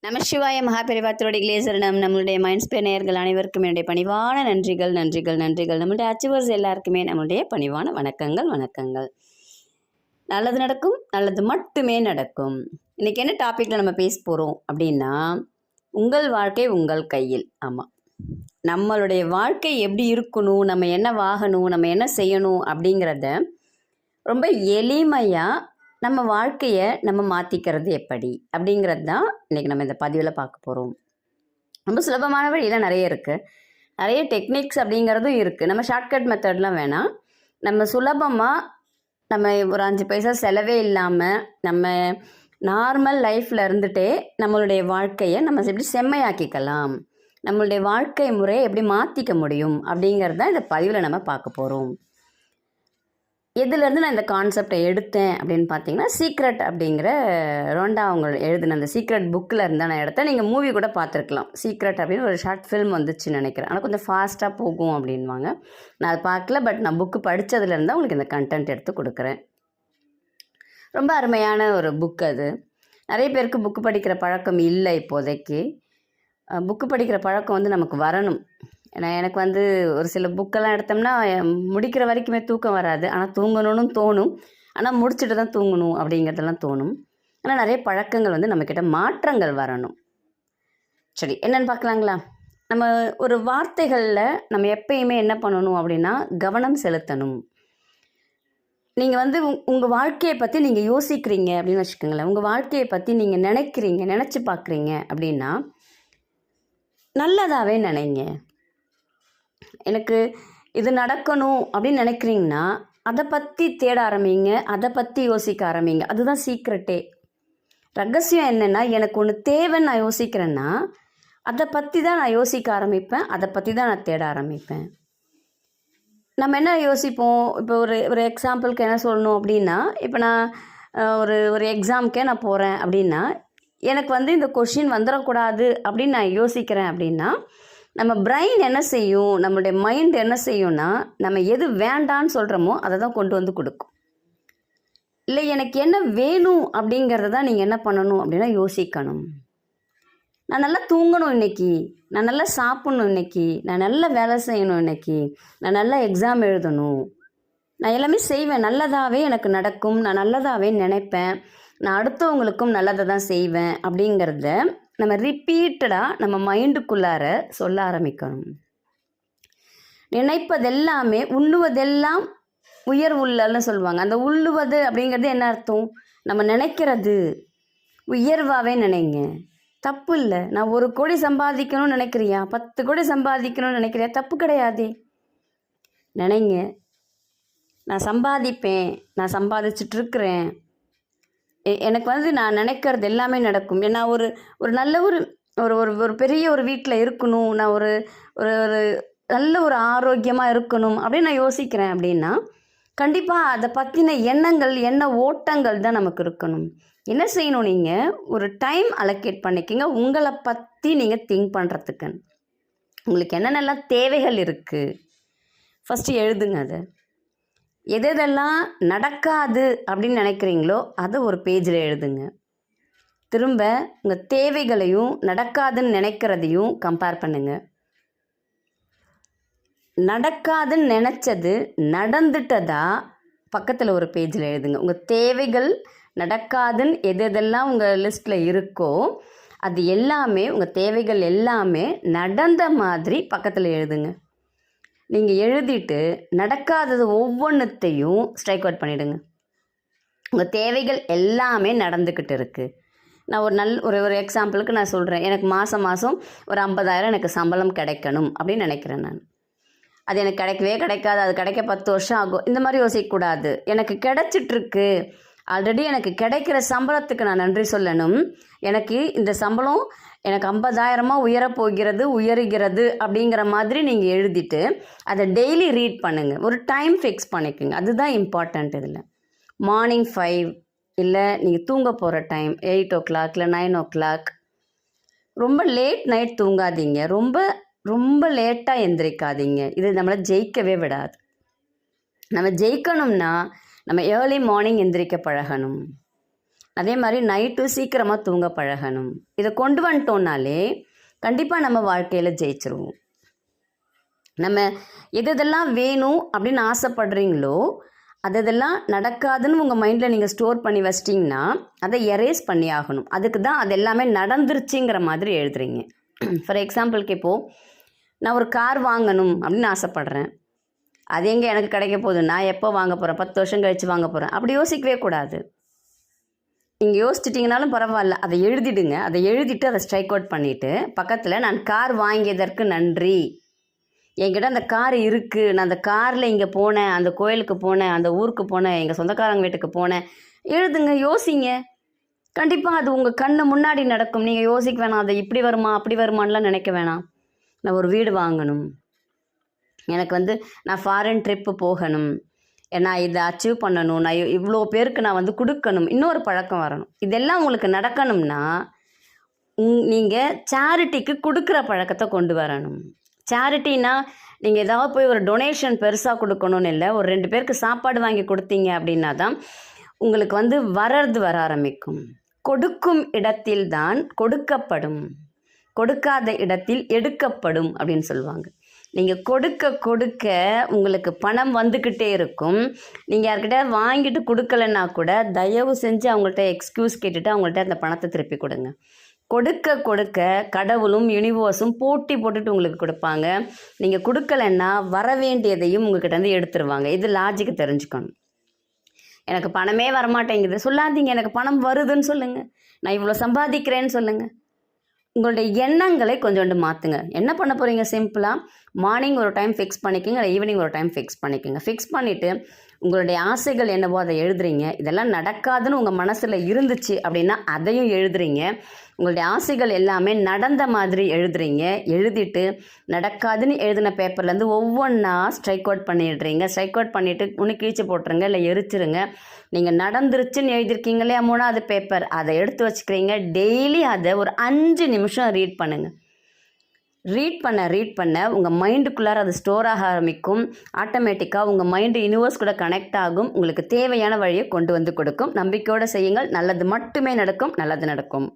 நம சிவாய மகாபெரிவாத்தோடைய கிளேசரணம். நம்மளுடைய மைண்ட்ஸ்பேர் நேயர்கள் அனைவருக்கும் என்னுடைய பணிவான நன்றிகள். நம்மளுடைய அச்சுவர்ஸ் எல்லாருக்குமே நம்மளுடைய பணிவான வணக்கங்கள். நல்லது நடக்கும், நல்லது மட்டுமே நடக்கும். இன்றைக்கி என்ன டாப்பிக்கில் நம்ம பேச போகிறோம் அப்படின்னா, உங்கள் வாழ்க்கை உங்கள் கையில். ஆமாம், நம்மளுடைய வாழ்க்கை எப்படி இருக்கணும், நம்ம என்ன வாங்கணும், நம்ம என்ன செய்யணும் அப்படிங்கிறத ரொம்ப எளிமையாக நம்ம வாழ்க்கையை நம்ம மாற்றிக்கிறது எப்படி அப்படிங்கிறது தான் இன்றைக்கி நம்ம இந்த பதிவில் பார்க்க போகிறோம். ரொம்ப சுலபமான வழியில் நிறைய இருக்குது, நிறைய டெக்னிக்ஸ் அப்படிங்கிறதும் இருக்குது. நம்ம ஷார்ட்கட் மெத்தட்லாம் வேணாம். நம்ம சுலபமாக நம்ம ஒரு 5 பைசா செலவே இல்லாமல் நம்ம நார்மல் லைஃப்பில் இருந்துகிட்டே நம்மளுடைய வாழ்க்கையை நம்ம எப்படி செம்மையாக்கிக்கலாம், நம்மளுடைய வாழ்க்கை முறையை எப்படி மாற்றிக்க முடியும் அப்படிங்கிறது தான் இந்த பதிவில் நம்ம பார்க்க போகிறோம். எதுலேருந்து நான் இந்த கான்செப்டை எடுத்தேன் அப்படின்னு பார்த்தீங்கன்னா, சீக்ரெட் அப்படிங்கிற ரோண்டா அவங்க எழுதின அந்த சீக்ரெட் புக்கில் இருந்தால் நான் எடுத்தேன். நீங்கள் மூவி கூட பார்த்துருக்கலாம். சீக்ரெட் அப்படின்னு ஒரு ஷார்ட் ஃபில்ம் வந்துச்சுன்னு நினைக்கிறேன். ஆனால் கொஞ்சம் ஃபாஸ்ட்டாக போகும் அப்படின்வாங்க. நான் அதை பார்க்கல, பட் நான் புக்கு படித்ததுலேருந்தால் உங்களுக்கு இந்த கண்டென்ட் எடுத்து கொடுக்குறேன். ரொம்ப அருமையான ஒரு புக் அது. நிறைய பேருக்கு புக்கு படிக்கிற பழக்கம் இல்லை இப்போதைக்கு. புக்கு படிக்கிற பழக்கம் நமக்கு வரணும். ஏன்னா எனக்கு ஒரு சில புக்கெல்லாம் எடுத்தோம்னா முடிக்கிற வரைக்குமே தூக்கம் வராது. ஆனால் தூங்கணும்னு தோணும், ஆனால் முடிச்சுட்டு தான் தூங்கணும் அப்படிங்கிறதெல்லாம் தோணும். ஆனால் நிறைய பழக்கங்கள் நம்மக்கிட்ட மாற்றங்கள் வரணும். சரி, என்னென்னு பார்க்கலாங்களா? நம்ம ஒரு வார்த்தைகளில் நம்ம எப்பயுமே என்ன பண்ணணும் அப்படின்னா, கவனம் செலுத்தணும். நீங்கள் உங்கள் வாழ்க்கையை பற்றி நீங்கள் யோசிக்கிறீங்க அப்படின்னு வச்சுக்கோங்களேன். உங்கள் வாழ்க்கையை பற்றி நீங்கள் நினச்சி பார்க்குறீங்க அப்படின்னா நல்லதாகவே நினைங்க. எனக்கு இது நடக்கணும் அப்படின்னு நினைக்கிறீங்கன்னா அதை பற்றி தேட ஆரம்பிங்க, அதை பற்றி யோசிக்க ஆரம்பிங்க. அதுதான் சீக்ரெட்டே. ரகசியம் என்னென்னா, எனக்கு ஒன்று தேவைன்னு நான் யோசிக்கிறேன்னா அதை பற்றி தான் நான் யோசிக்க ஆரம்பிப்பேன், அதை பற்றி தான் நான் தேட ஆரம்பிப்பேன். நம்ம என்ன யோசிப்போம்? இப்போ ஒரு எக்ஸாம்பிளுக்கு என்ன சொல்லணும் அப்படின்னா, இப்போ நான் ஒரு எக்ஸாமுக்கே நான் போகிறேன் அப்படின்னா, எனக்கு இந்த கொஷின் வந்துடக்கூடாது அப்படின்னு நான் யோசிக்கிறேன் அப்படின்னா, நம்ம பிரெயின் என்ன செய்யும், நம்மளுடைய மைண்ட் என்ன செய்யும்னா, நம்ம எது வேண்டான்னு சொல்கிறோமோ அதை தான் கொண்டு வந்து கொடுக்கும். இல்லை, எனக்கு என்ன வேணும் அப்படிங்கிறத தான் நீங்கள் என்ன பண்ணணும் அப்படின்னா யோசிக்கணும். நான் நல்லா தூங்கணும் இன்றைக்கி, நான் நல்லா சாப்பிட்ணும் இன்றைக்கி, நான் நல்லா வேலை செய்யணும் இன்றைக்கி, நான் நல்லா எக்ஸாம் எழுதணும், நான் எல்லாமே செய்வேன், நல்லதாகவே எனக்கு நடக்கும், நான் நல்லதாகவே நினைப்பேன், நான் அடுத்தவங்களுக்கும் நல்லதை தான் செய்வேன் அப்படிங்கிறத நம்ம ரிப்பீட்டடாக நம்ம மைண்டுக்குள்ளார சொல்ல ஆரம்பிக்கணும். நினைப்பதெல்லாமே உண்ணுவதெல்லாம் உயர் உள்ளல்னு சொல்லுவாங்க. அந்த உள்ளுவது அப்படிங்கிறது என்ன அர்த்தம்? நம்ம நினைக்கிறது உயர்வாகவே நினைங்க. தப்பு இல்லை. நான் 1 கோடி சம்பாதிக்கணும்னு நினைக்கிறியா, 10 கோடி சம்பாதிக்கணும்னு நினைக்கிறியா, தப்பு கிடையாதே. நினைங்க, நான் சம்பாதிப்பேன், நான் சம்பாதிச்சிட்ருக்கிறேன், எனக்கு நான் நினைக்கிறது எல்லாமே நடக்கும். ஏன்னா ஒரு நல்ல ஒரு பெரிய ஒரு வீட்டில் இருக்கணும், நான் ஒரு நல்ல ஒரு ஆரோக்கியமாக இருக்கணும் அப்படின்னு நான் யோசிக்கிறேன் அப்படின்னா கண்டிப்பாக அதை பற்றின எண்ண ஓட்டங்கள் தான் நமக்கு இருக்கணும். என்ன செய்யணும்? நீங்கள் ஒரு டைம் அலோகேட் பண்ணிக்கங்க உங்களை பற்றி நீங்கள் திங்க் பண்ணுறதுக்கு. உங்களுக்கு என்னென்னலாம் தேவைகள் இருக்குது ஃபஸ்ட்டு எழுதுங்க. அதை எதெல்லாம் நடக்காது அப்படின்னு நினைக்கிறீங்களோ அதை ஒரு பேஜில் எழுதுங்க. திரும்ப உங்கள் தேவைகளையும் நடக்காதுன்னு நினைக்கிறதையும் கம்பேர் பண்ணுங்கள். நடக்காதுன்னு நினச்சது நடந்துட்டதா பக்கத்தில் ஒரு பேஜில் எழுதுங்க. உங்கள் தேவைகள் நடக்காதுன்னு எதெல்லாம் உங்கள் லிஸ்ட்டில் இருக்கோ அது எல்லாமே, உங்கள் தேவைகள் எல்லாமே நடந்த மாதிரி பக்கத்தில் எழுதுங்க. நீங்கள் எழுதிட்டு நடக்காதது ஒவ்வொன்றுத்தையும் ஸ்ட்ரைக் அவுட் பண்ணிவிடுங்க. உங்கள் தேவைகள் எல்லாமே நடந்துக்கிட்டு இருக்குது. நான் ஒரு எக்ஸாம்பிளுக்கு நான் சொல்கிறேன். எனக்கு மாதம் ஒரு 50,000 எனக்கு சம்பளம் கிடைக்கணும் அப்படின்னு நினைக்கிறேன். நான் அது எனக்கு கிடைக்காது, அது கிடைக்க 10 வருஷம் ஆகும், இந்த மாதிரி யோசிக்கக்கூடாது. எனக்கு கிடைச்சிட்ருக்கு, ஆல்ரெடி எனக்கு கிடைக்கிற சம்பளத்துக்கு நான் நன்றி சொல்லணும். எனக்கு இந்த சம்பளம் எனக்கு 50,000 உயருகிறது அப்படிங்கிற மாதிரி நீங்கள் எழுதிட்டு அதை டெய்லி ரீட் பண்ணுங்கள். ஒரு டைம் ஃபிக்ஸ் பண்ணிக்கோங்க. அதுதான் இம்பார்ட்டண்ட். இதில் மார்னிங் 5 இல்லை நீங்கள் தூங்க போகிற டைம் 8 o'clock இல்லை 9 o'clock. ரொம்ப லேட் நைட் தூங்காதீங்க, ரொம்ப லேட்டாக எந்திரிக்காதீங்க. இது நம்மளை ஜெயிக்கவே விடாது. நம்ம ஜெயிக்கணும்னா நம்ம ஏர்லி மார்னிங் எந்திரிக்க பழகணும். அதே மாதிரி நைட்டு சீக்கிரமாக தூங்க பழகணும். இதை கொண்டு வந்துட்டோம்னாலே கண்டிப்பாக நம்ம வாழ்க்கையில் ஜெயிச்சிருவோம். நம்ம எதெல்லாம் வேணும் அப்படின்னு ஆசைப்படுறீங்களோ அதெல்லாம் நடக்காதுன்னு உங்கள் மைண்டில் நீங்கள் ஸ்டோர் பண்ணி வச்சிட்டிங்கன்னா அதை எரேஸ் பண்ணி ஆகணும். அதுக்கு தான் அது எல்லாமே நடந்துருச்சுங்கிற மாதிரி எழுதுறீங்க. ஃபார் எக்ஸாம்பிளுக்கு இப்போது நான் ஒரு கார் வாங்கணும் அப்படின்னு ஆசைப்பட்றேன். அது எங்கே எனக்கு கிடைக்க போகுது, நான் எப்போ வாங்க போகிறேன், 10 வருஷம் கழித்து வாங்க போகிறேன், அப்படி யோசிக்கவே கூடாது. நீங்கள் யோசிச்சிட்டிங்கனாலும் பரவாயில்ல, அதை எழுதிடுங்க. அதை எழுதிட்டு அதை ஸ்ட்ரைக் அவுட் பண்ணிவிட்டு பக்கத்தில் நான் கார் வாங்கியதற்கு நன்றி, என்கிட்ட அந்த கார் இருக்குது, நான் அந்த காரில் இங்கே போனேன், அந்த கோயிலுக்கு போனேன், அந்த ஊருக்கு போனேன், எங்கள் சொந்தக்காரங்க வீட்டுக்கு போனேன், எழுதுங்க, யோசிங்க. கண்டிப்பாக அது உங்கள் கண்ணு முன்னாடி நடக்கும். நீங்கள் யோசிக்க வேணாம், அதை இப்படி வருமா அப்படி வருமானலாம் நினைக்க வேணாம். நான் ஒரு வீடு வாங்கணும், எனக்கு நான் ஃபாரின் ட்ரிப்பு போகணும், நான் இதை அச்சீவ் பண்ணணும், நான் இவ்வளோ பேருக்கு நான் கொடுக்கணும், இன்னொரு பழக்கம் வரணும். இதெல்லாம் உங்களுக்கு நடக்கணும்னா நீங்கள் சேரிட்டிக்கு கொடுக்குற பழக்கத்தை கொண்டு வரணும். சேரிட்டினா நீங்கள் ஏதாவது போய் ஒரு டொனேஷன் பெருசாக கொடுக்கணும்னு இல்லை, ஒரு 2 பேருக்கு சாப்பாடு வாங்கி கொடுத்தீங்க அப்படின்னா தான் உங்களுக்கு வர ஆரம்பிக்கும். கொடுக்கும் இடத்தில் தான் கொடுக்கப்படும், கொடுக்காத இடத்தில் எடுக்கப்படும் அப்படின்னு சொல்லுவாங்க. நீங்கள் கொடுக்க கொடுக்க உங்களுக்கு பணம் வந்துக்கிட்டே இருக்கும். நீங்கள் யார்கிட்ட வாங்கிட்டு கொடுக்கலன்னா கூட தயவு செஞ்சு அவங்கள்ட்ட எக்ஸ்கியூஸ் கேட்டுட்டு அவங்கள்ட்ட அந்த பணத்தை திருப்பி கொடுங்க. கொடுக்க கொடுக்க கடவுளும் யூனிவர்ஸும் போட்டி போட்டுட்டு உங்களுக்கு கொடுப்பாங்க. நீங்கள் கொடுக்கலன்னா வர வேண்டியதையும் உங்கள்கிட்ட எடுத்துருவாங்க. இது லாஜிக்கு தெரிஞ்சுக்கணும். எனக்கு பணமே வரமாட்டேங்குது சொல்லாதீங்க, எனக்கு பணம் வருதுன்னு சொல்லுங்கள். நான் இவ்வளோ சம்பாதிக்கிறேன்னு சொல்லுங்கள். உங்களுடைய எண்ணங்களை கொஞ்சோண்டு மாற்றுங்க. என்ன பண்ண போகிறீங்க, சிம்பிளாக மார்னிங் ஒரு டைம் ஃபிக்ஸ் பண்ணிக்கோங்க, இல்லை ஈவினிங் ஒரு டைம் ஃபிக்ஸ் பண்ணிக்கோங்க. ஃபிக்ஸ் பண்ணிவிட்டு உங்களுடைய ஆசைகள் என்னவோ அதை எழுதுறீங்க. இதெல்லாம் நடக்காதுன்னு உங்கள் மனசில் இருந்துச்சு அப்படின்னா அதையும் எழுதுறீங்க. உங்களுடைய ஆசைகள் எல்லாமே நடந்த மாதிரி எழுதுறீங்க. எழுதிட்டு நடக்காதுன்னு எழுதின பேப்பர்லேருந்து ஒவ்வொன்றா ஸ்ட்ரைக் அவுட் பண்ணிடுறீங்க. ஸ்ட்ரைக் அவுட் பண்ணிவிட்டு ஒன்று கிழிச்சு போட்டுருங்க, இல்லை எரிச்சிருங்க. நீங்கள் நடந்துருச்சுன்னு எழுதியிருக்கீங்க இல்லையா 3வது பேப்பர், அதை எடுத்து வச்சுக்கிறீங்க. டெய்லி அதை ஒரு 5 நிமிஷம் ரீட் பண்ணுங்கள். ரீட் பண்ண உங்கள் மைண்டுக்குள்ளார அது ஸ்டோர் ஆக ஆரம்பிக்கும். ஆட்டோமேட்டிக்காக உங்கள் மைண்டு யூனிவர்ஸ் கூட கனெக்ட் ஆகும். உங்களுக்கு தேவையான வழியை கொண்டு வந்து கொடுக்கும். நம்பிக்கையோடு செய்யுங்கள், நல்லது மட்டுமே நடக்கும், நல்லது நடக்கும்.